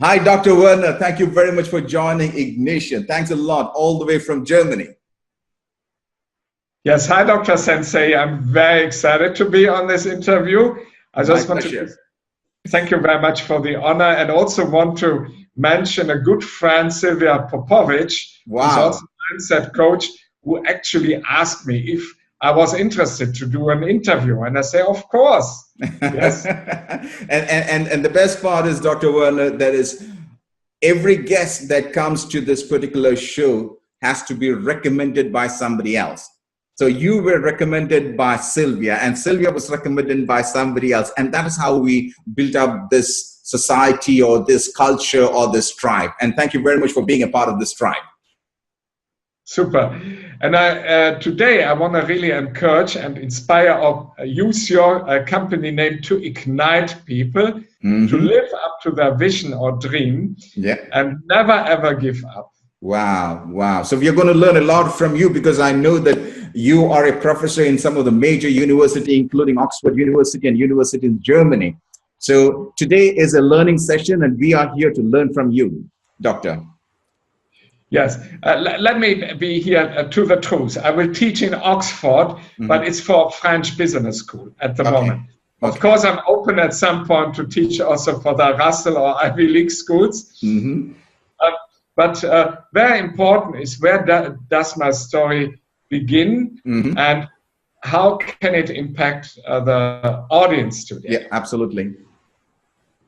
Hi, Dr. Werner. Thank you very much for joining Ignition. Thanks a lot, all the way from Germany. Yes, hi, Dr. Sensei. I'm very excited to be on this interview. I just want to thank you very much for the honor, and also want to mention a good friend, Sylvia Popovic, who's also a mindset coach, who actually asked me if I was interested to do an interview. And I say, of course. Yes. and the best part is, Dr. Werner, that is every guest that comes to this particular show has to be recommended by somebody else. So you were recommended by Sylvia, and Sylvia was recommended by somebody else. And that is how we built up this society or this culture or this tribe. And thank you very much for being a part of this tribe. Super. And today I want to really encourage and inspire or use your company name to ignite people to live up to their vision or dream and never ever give up. Wow, wow. So we are going to learn a lot from you, because I know that you are a professor in some of the major universities, including Oxford University and University in Germany. So today is a learning session, and we are here to learn from you, Doctor. Yes, let me be here to the truth. I will teach in Oxford, but it's for French business school at the moment. Of course, I'm open at some point to teach also for the Russell or Ivy League schools. But very important is, where does my story begin, and how can it impact the audience today? Yeah, absolutely.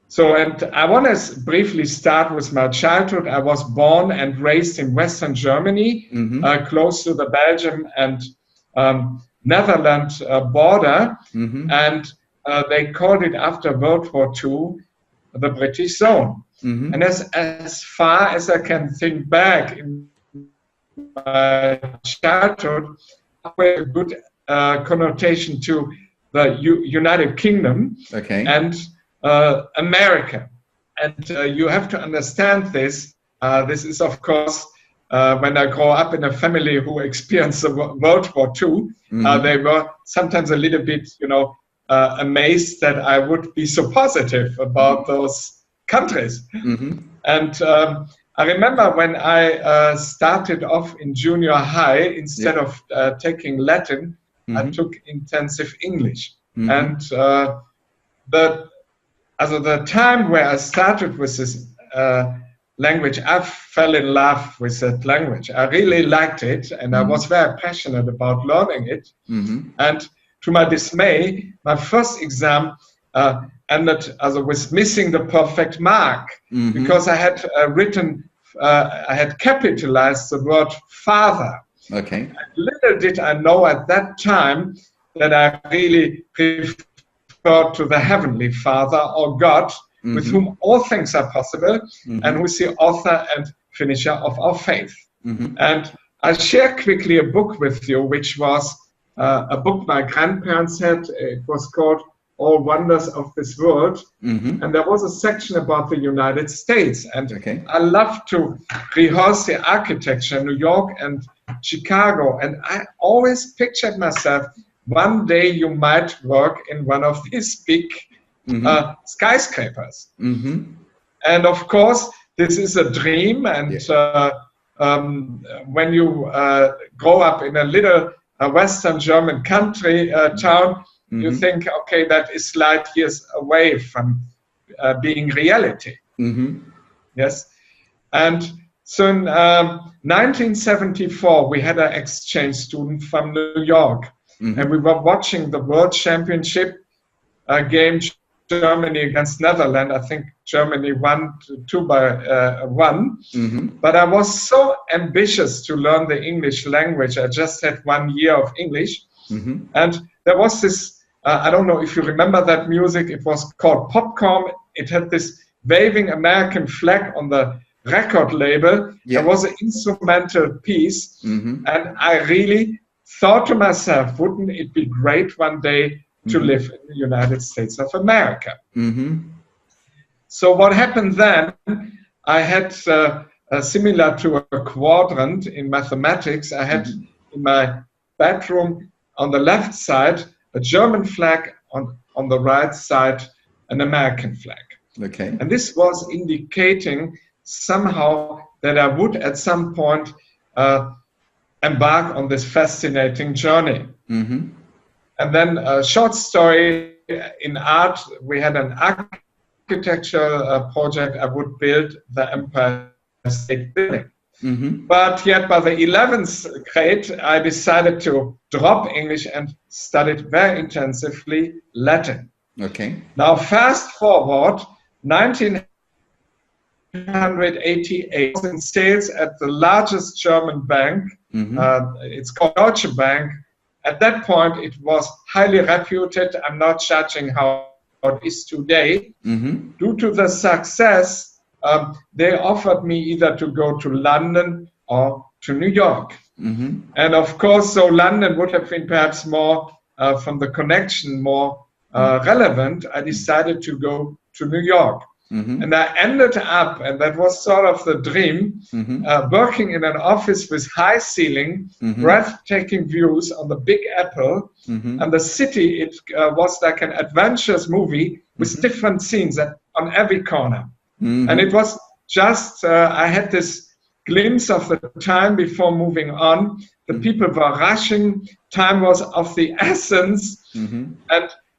So, and I want to briefly start with my childhood. I was born and raised in Western Germany, close to the Belgium and Netherlands border. And they called it, after World War II, the British Zone. And as far as I can think back in my childhood, with a good connotation to the United Kingdom and America. And you have to understand this. This is, of course, when I grow up in a family who experienced the World War II, they were sometimes a little bit, amazed that I would be so positive about those countries. And I remember when I started off in junior high, instead of taking Latin, I took intensive English. And the time where I started with this language, I fell in love with that language. I really liked it, and I was very passionate about learning it. And to my dismay, my first exam ended with missing the perfect mark, because I had I had capitalized the word father. And little did I know at that time that I really referred to the Heavenly Father, or God, with whom all things are possible, and who is the author and finisher of our faith. And I'll share quickly a book with you, which was a book my grandparents had. It was called All Wonders of This World. And there was a section about the United States. And I love to rehearse the architecture in New York and Chicago. And I always pictured myself, one day you might work in one of these big skyscrapers. And of course, this is a dream. And when you grow up in a little Western German country town, you think, okay, that is light years away from being reality. Yes. And so in 1974, we had an exchange student from New York. And we were watching the World Championship game, Germany against Netherlands. I think Germany won 2-1. But I was so ambitious to learn the English language. I just had 1 year of English. And there was this, I don't know if you remember that music, it was called Popcorn. It had this waving American flag on the record label. It was an instrumental piece. And I really thought to myself, wouldn't it be great one day to live in the United States of America? So what happened then, I had, similar to a quadrant in mathematics, I had in my bedroom on the left side a German flag, on the right side an American flag. Okay. And this was indicating somehow that I would at some point embark on this fascinating journey. Mm-hmm. And then a short story in art, we had an architectural project. I would build the Empire State Building. Mm-hmm. But yet by the 11th grade, I decided to drop English and studied very intensively Latin. Okay. Now fast forward, 1988, in sales at the largest German bank. Mm-hmm. It's called Deutsche Bank. At that point, it was highly reputed. I'm not judging how it is today. Mm-hmm. Due to the success, they offered me either to go to London or to New York. Mm-hmm. And of course, so London would have been perhaps more, from the connection, more relevant. I decided to go to New York. Mm-hmm. And I ended up, and that was sort of the dream, working in an office with high ceiling, breathtaking views on the Big Apple, and the city. It was like an adventurous movie with different scenes on every corner. And it was just, I had this glimpse of the time before moving on. The people were rushing, time was of the essence, and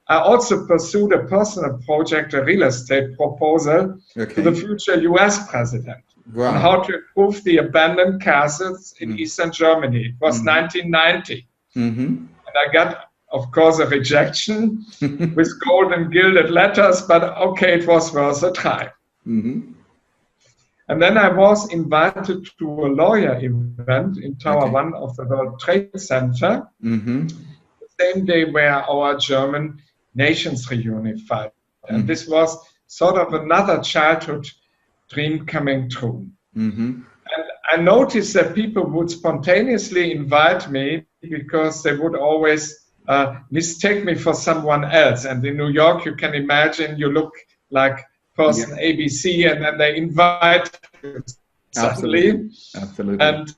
I also pursued a personal project, a real estate proposal to the future US president on how to improve the abandoned castles in Eastern Germany. It was 1990. And I got, of course, a rejection with gold and gilded letters, but okay, it was worth a try. And then I was invited to a lawyer event in Tower 1 of the World Trade Center, the same day where our German nations reunified. And this was sort of another childhood dream coming true. And I noticed that people would spontaneously invite me because they would always mistake me for someone else. And in New York, you can imagine you look like person ABC, and then they invite you suddenly. Absolutely. And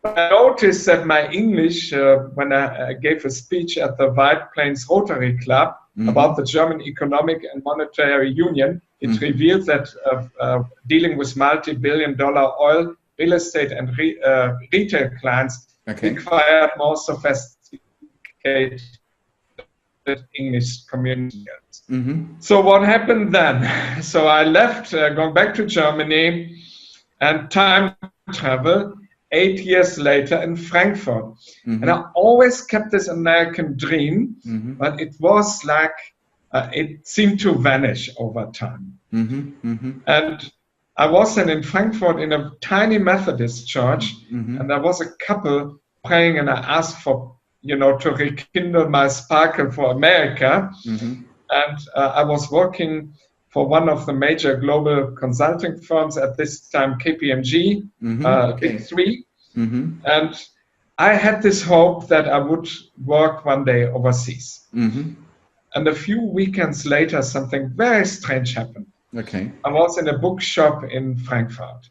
I noticed that my English, when I gave a speech at the White Plains Rotary Club about the German Economic and Monetary Union, it revealed that dealing with multi-billion-dollar oil, real estate, and retail clients required more sophisticated English communicators. So what happened then? So I left, going back to Germany, and time travel 8 years later in Frankfurt. And I always kept this American dream, but it was like, it seemed to vanish over time. And I was then in Frankfurt in a tiny Methodist church, and there was a couple praying, and I asked for, to rekindle my sparkle for America. And I was working for one of the major global consulting firms at this time, KPMG, Big Three. And I had this hope that I would work one day overseas. And a few weekends later, something very strange happened. I was in a bookshop in Frankfurt.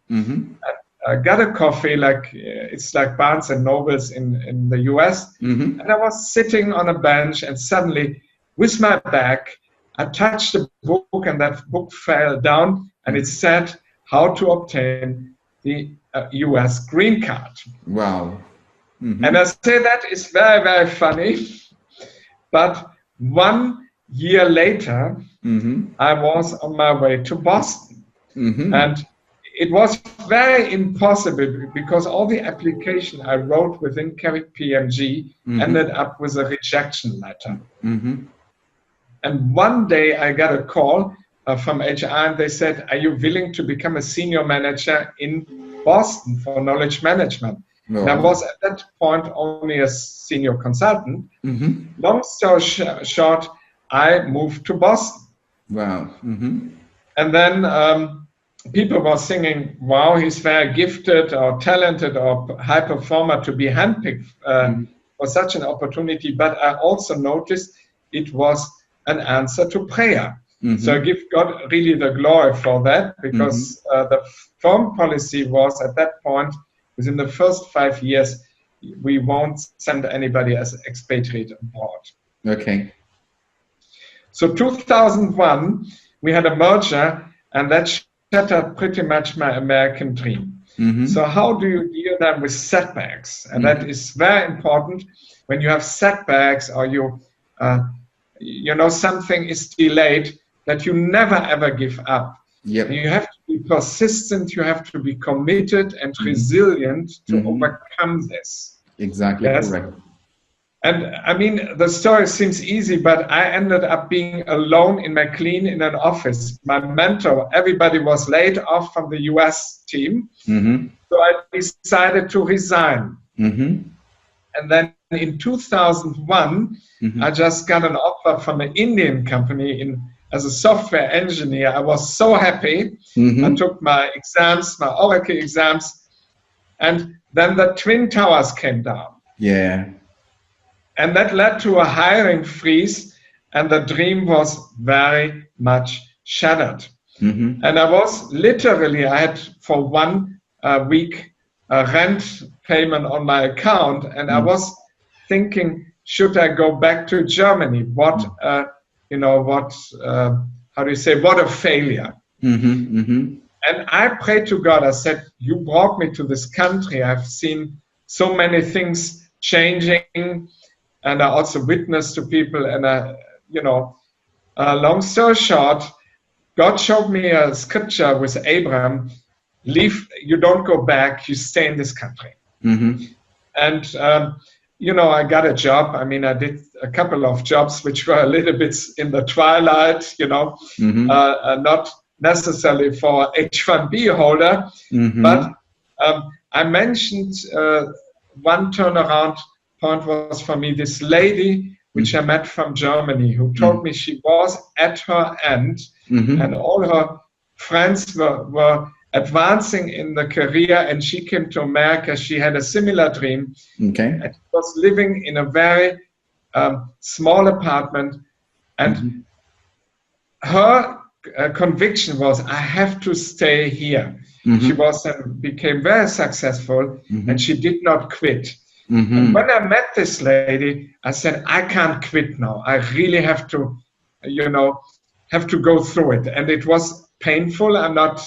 I got a coffee, it's like Barnes and Nobles in the US. And I was sitting on a bench, and suddenly, with my back, I touched a book, and that book fell down, and it said how to obtain the US green card. Wow. And I say that is very, very funny. But 1 year later, I was on my way to Boston. And it was very impossible because all the application I wrote within KPMG ended up with a rejection letter. And one day I got a call from HR, and they said, "Are you willing to become a senior manager in Boston for knowledge management?" And I was at that point only a senior consultant. Long story short, I moved to Boston. Wow. And then people were singing, wow, he's very gifted or talented or high performer to be handpicked for such an opportunity. But I also noticed it was an answer to prayer. So I give God really the glory for that, because the firm policy was at that point, within the first 5 years, we won't send anybody as expatriate abroad. Okay. So 2001, we had a merger, and that shattered pretty much my American dream. So how do you deal then with setbacks? And that is very important. When you have setbacks, or you know, something is delayed, that you never ever give up. Yep. You have to be persistent, you have to be committed and resilient to overcome this. Exactly, correct. And I mean, the story seems easy, but I ended up being alone in McLean in an office. My mentor, everybody was laid off from the US team. So I decided to resign. And then in 2001, I just got an offer from an Indian company as a software engineer. I was so happy. I took my exams, my Oracle exams, and then the Twin Towers came down. Yeah. And that led to a hiring freeze, and the dream was very much shattered. And I was literally, I had for 1 week a rent payment on my account, and I was thinking, should I go back to Germany? What, you know, what, how do you say, what a failure. And I prayed to God, I said, you brought me to this country. I've seen so many things changing, and I also witnessed to people, and you know, long story short, God showed me a scripture with Abraham, leave, you don't go back, you stay in this country. And, you know, I got a job. I mean, I did a couple of jobs which were a little bit in the twilight, you know, not necessarily for H-1B holder, but I mentioned one turnaround point was for me this lady which I met from Germany, who told me she was at her end, and all her friends were advancing in the career, and she came to America. She had a similar dream, and she was living in a very small apartment, and her conviction was, I have to stay here. She was became very successful, and she did not quit. And when I met this lady, I said, I can't quit now. I really have to, you know, have to go through it. And it was painful. I'm not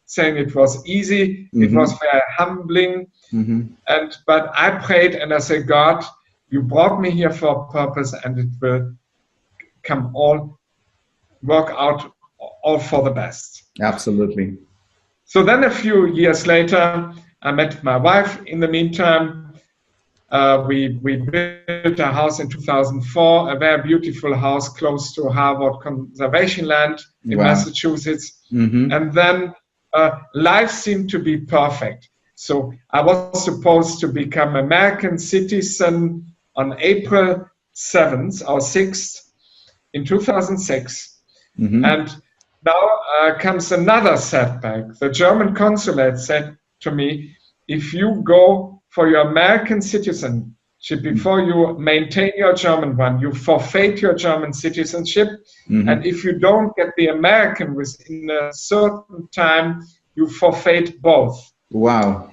saying it was easy. It was very humbling. But I prayed and I said, God, you brought me here for a purpose, and it will work out all for the best. Absolutely. So then a few years later, I met my wife in the meantime. We built a house in 2004, a very beautiful house close to Harvard Conservation Land in Massachusetts. And then life seemed to be perfect. So I was supposed to become American citizen on April 7th or 6th in 2006. And now comes another setback. The German consulate said to me, if you go for your American citizenship before you maintain your German one, you forfeit your German citizenship. And if you don't get the American within a certain time, you forfeit both. Wow.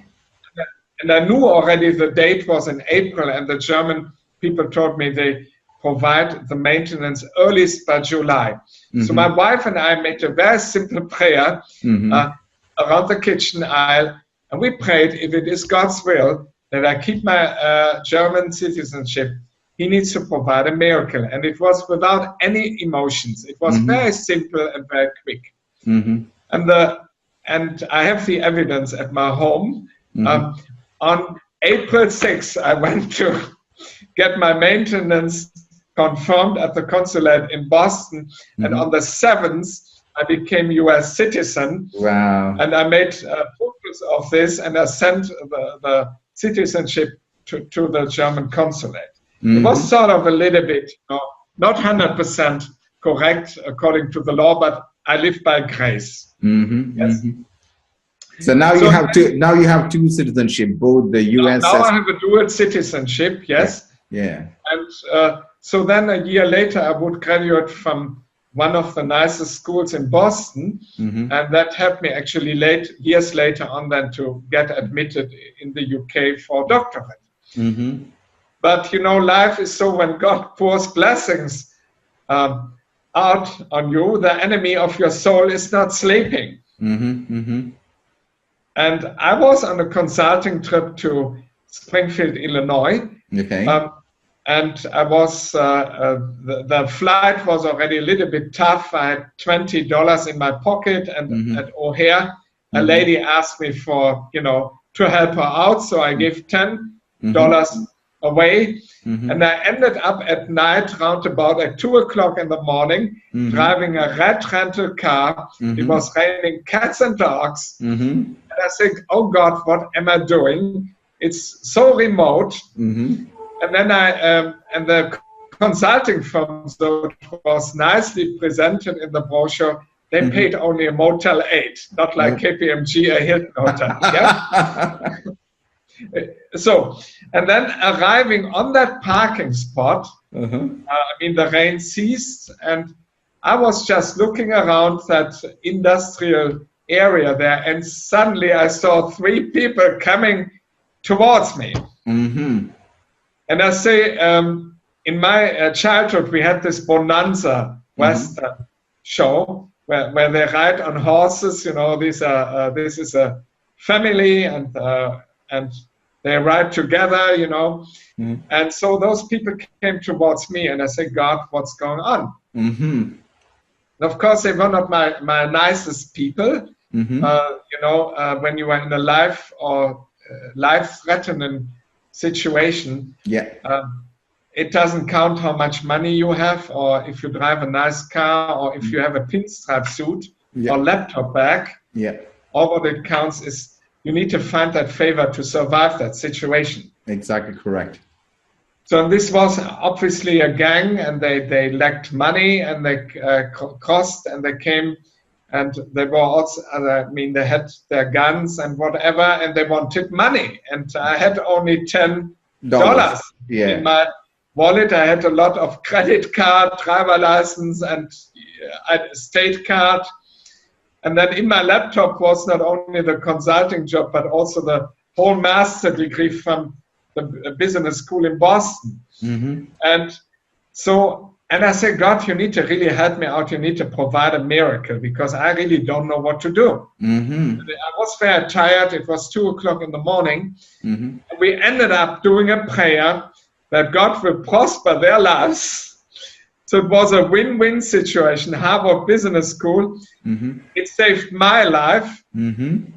And I knew already the date was in April, and the German people told me they provide the maintenance earliest by July. So my wife and I made a very simple prayer around the kitchen aisle. And we prayed, if it is God's will that I keep my German citizenship, He needs to provide a miracle. And it was without any emotions. It was very simple and very quick. And I have the evidence at my home. On April 6th, I went to get my maintenance confirmed at the consulate in Boston. And on the 7th, I became US citizen. Wow. And I made photos of this, and I sent the citizenship to the German consulate. It was sort of a little bit, not 100% correct according to the law, but I live by grace. Yes. So now you have two citizenship, both the US. Now I have a dual citizenship. Yes. Yeah. And so then a year later, I would graduate from one of the nicest schools in Boston, and that helped me actually years later on then to get admitted in the UK for doctorate. But you know, life is so, when God pours blessings, out on you. The enemy of your soul is not sleeping. And I was on a consulting trip to Springfield, Illinois. Okay. And I was, the flight was already a little bit tough. I had $20 in my pocket, and at O'Hare, a lady asked me for, to help her out. So I gave $10 away. And I ended up at night, round about at 2 o'clock in the morning, driving a red rental car. It was raining cats and dogs. And I said, oh God, what am I doing? It's so remote. And then and the consulting firm, so it was nicely presented in the brochure, they paid only a Motel 8, not like KPMG, a Hilton Hotel. Yeah? So, and then arriving on that parking spot, the rain ceased, and I was just looking around that industrial area there, and suddenly I saw 3 people coming towards me. And I say, in my childhood, we had this Bonanza Western show where they ride on horses. This is a family, and they ride together, And so those people came towards me, and I said, God, what's going on? And of course, they were not my nicest people. When you are in a life or life-threatening situation, it doesn't count how much money you have, or if you drive a nice car, or if you have a pinstripe suit or laptop bag. All what it counts is you need to find that favor to survive that situation. Exactly correct. So this was obviously a gang, and they lacked money, and they cost, and they came, and they were also, they had their guns and whatever, and they wanted money. And I had only $10 in my wallet. I had a lot of credit card, driver license, and a state card. And then in my laptop was not only the consulting job, but also the whole master degree from the business school in Boston. And I said, God, you need to really help me out. You need to provide a miracle, because I really don't know what to do. I was very tired. It was 2 o'clock in the morning. And we ended up doing a prayer that God will prosper their lives. So it was a win-win situation. Harvard Business School, it saved my life, and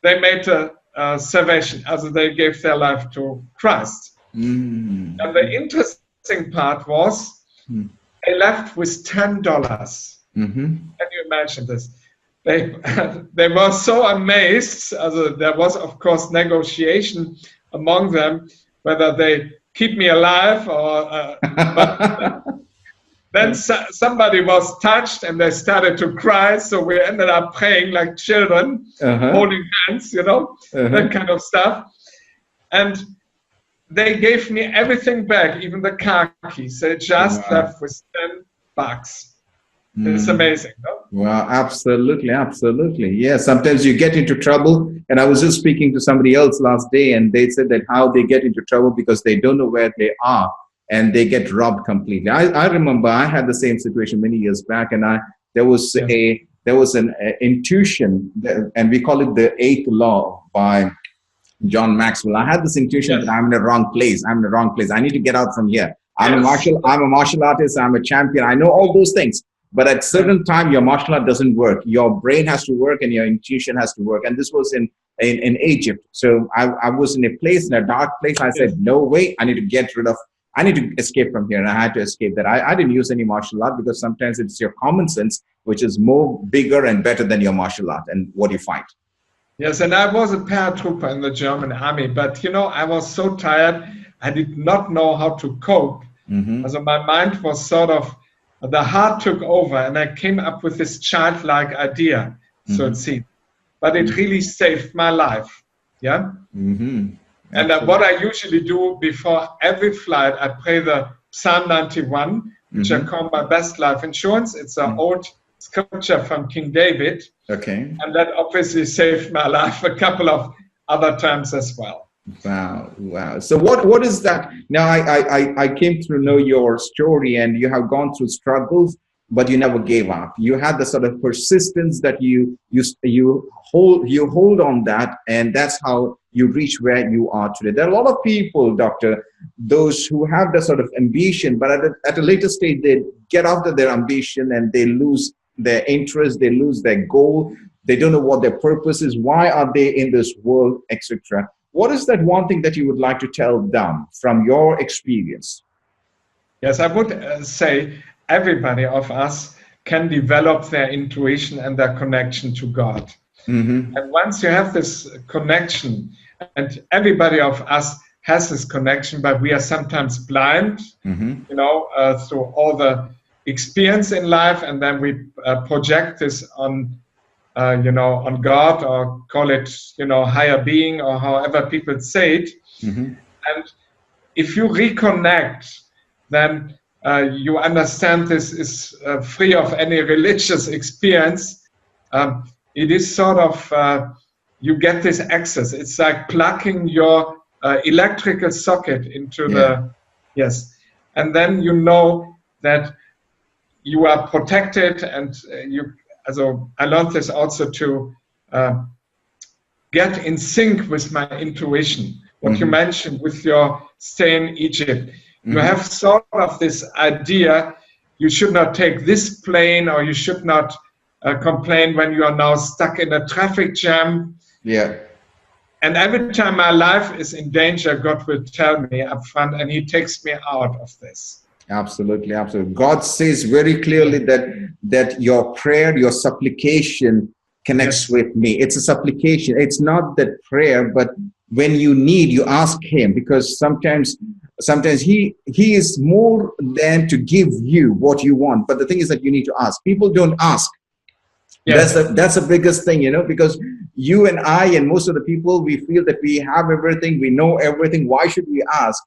they made a salvation. Also, they gave their life to Christ. And the interesting part was, they left with $10. Can you imagine this? They were so amazed. Also, there was, of course, negotiation among them whether they keep me alive or. Then somebody was touched, and they started to cry. So we ended up praying like children, holding hands, that kind of stuff. And they gave me everything back, even the car keys. They just left with $10. It's amazing, no? Wow, absolutely, absolutely. Yeah, sometimes you get into trouble. And I was just speaking to somebody else last day, and they said that how they get into trouble because they don't know where they are, and they get robbed completely. I remember I had the same situation many years back, and there was an intuition, and we call it the 8th law by John Maxwell. I had this intuition that I'm in the wrong place. I need to get out from here. I'm a martial artist. I'm a champion. I know all those things. But at certain time, your martial art doesn't work. Your brain has to work, and your intuition has to work. And this was in Egypt. So I was in a dark place. I said, no way. I need to escape from here. And I had to escape that. I didn't use any martial art, because sometimes it's your common sense, which is more bigger and better than your martial art and what you fight. Yes, and I was a paratrooper in the German army, but I was so tired, I did not know how to cope. So my mind was sort of, the heart took over, and I came up with this childlike idea, so it seemed. But it really saved my life. Yeah? And what I usually do before every flight, I pray the Psalm 91, which I call my best life insurance. It's an old scripture from King David. Okay. And that obviously saved my life a couple of other times as well. Wow. So what is that? Now I came to know your story, and you have gone through struggles, but you never gave up. You had the sort of persistence that you hold on that, and that's how you reach where you are today. There are a lot of people, Doctor, those who have the sort of ambition, but at a later stage, they get after their ambition and they lose their interest, they lose their goal, they don't know what their purpose is, why are they in this world, etc. What is that one thing that you would like to tell them from your experience? Yes, I would say everybody of us can develop their intuition and their connection to God. Mm-hmm. And once you have this connection, and everybody of us has this connection, but we are sometimes blind, mm-hmm. Through all the experience in life, and then we project this on God, or call it, higher being, or however people say it. Mm-hmm. And if you reconnect, then you understand this is free of any religious experience. It is sort of, you get this access. It's like plugging your electrical socket into yes. And then you know that you are protected, and I learned this also to get in sync with my intuition. What mm-hmm. you mentioned with your stay in Egypt. Mm-hmm. You have sort of this idea, you should not take this plane, or you should not complain when you are now stuck in a traffic jam. Yeah. And every time my life is in danger, God will tell me up front, and He takes me out of this. Absolutely, absolutely. God says very clearly that your prayer, your supplication connects with me. It's a supplication. It's not that prayer, but when you need, you ask Him, because sometimes he is more than to give you what you want. But the thing is that you need to ask. People don't ask. Yes. That's the biggest thing, because you and I and most of the people, we feel that we have everything, we know everything. Why should we ask?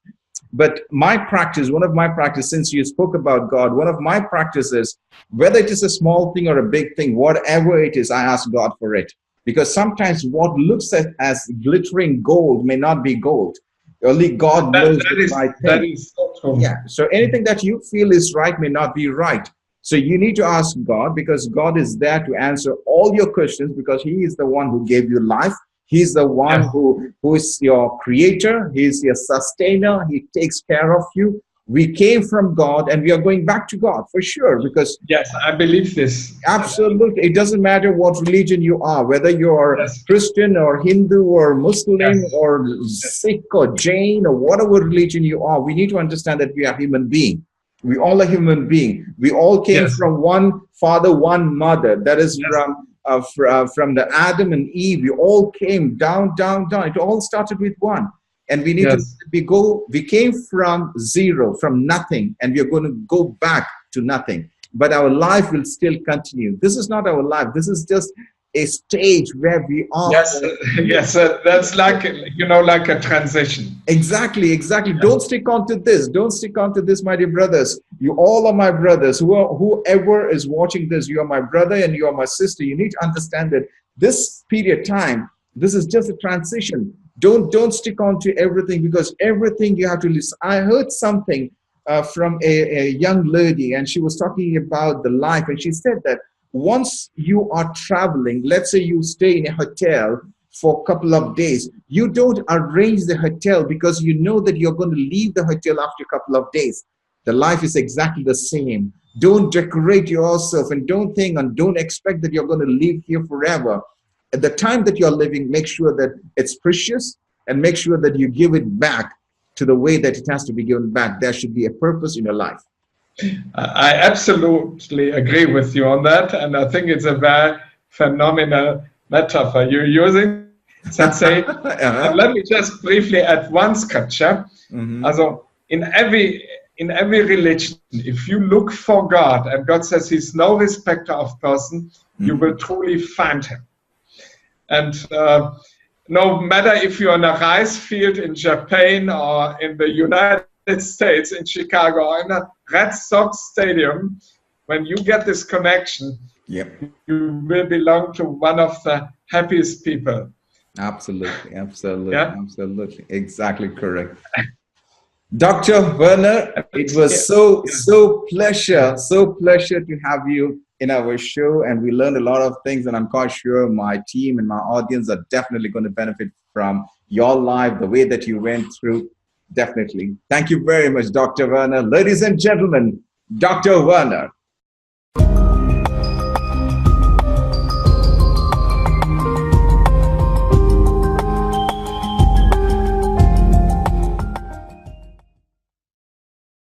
But one of my practice, since you spoke about God, one of my practices, whether it is a small thing or a big thing, whatever it is, I ask God for it. Because sometimes what looks as glittering gold may not be gold. Only God knows the right thing. That is so true. Yeah. So anything that you feel is right may not be right. So you need to ask God, because God is there to answer all your questions, because He is the one who gave you life. He's the one who is your creator. He's your sustainer. He takes care of you. We came from God, and we are going back to God for sure, because yes, I believe this. Absolutely. It doesn't matter what religion you are, whether you're Christian or Hindu or Muslim or Sikh or Jain or whatever religion you are. We need to understand that we are human beings. We all are human beings. We all came from one father, one mother. That is from the Adam and Eve. We all came down. It all started with one. And we need we came from zero, from nothing, and we are going to go back to nothing. But our life will still continue. This is not our life. This is just a stage where we are. Yes, that's like a transition. Exactly. Don't stick on to this. Don't stick on to this, my dear brothers. You all are my brothers. Whoever is watching this, you are my brother and you are my sister. You need to understand that this period of time, this is just a transition. Don't stick on to everything, because everything you have to listen. I heard something from a young lady, and she was talking about the life, and she said that once you are traveling, let's say you stay in a hotel for a couple of days, you don't arrange the hotel because you know that you're going to leave the hotel after a couple of days. The life is exactly the same. Don't decorate yourself, and don't think and don't expect that you're going to live here forever. At the time that you're living, make sure that it's precious, and make sure that you give it back to the way that it has to be given back. There should be a purpose in your life. I absolutely agree with you on that, and I think it's a very phenomenal metaphor you're using, Sensei. Let me just briefly add one scripture. Mm-hmm. Also, in every religion, if you look for God, and God says He's no respecter of person, you will truly find Him. And no matter if you're in a rice field in Japan or in the United States, in Chicago, or in a Red Sox stadium, when you get this connection, you will belong to one of the happiest people. Absolutely. Exactly correct. Dr. Werner, it was so pleasure to have you in our show, and we learned a lot of things, and I'm quite sure my team and my audience are definitely going to benefit from your life, the way that you went through. Definitely. Thank you very much, Dr. Werner. Ladies and gentlemen, Dr. Werner.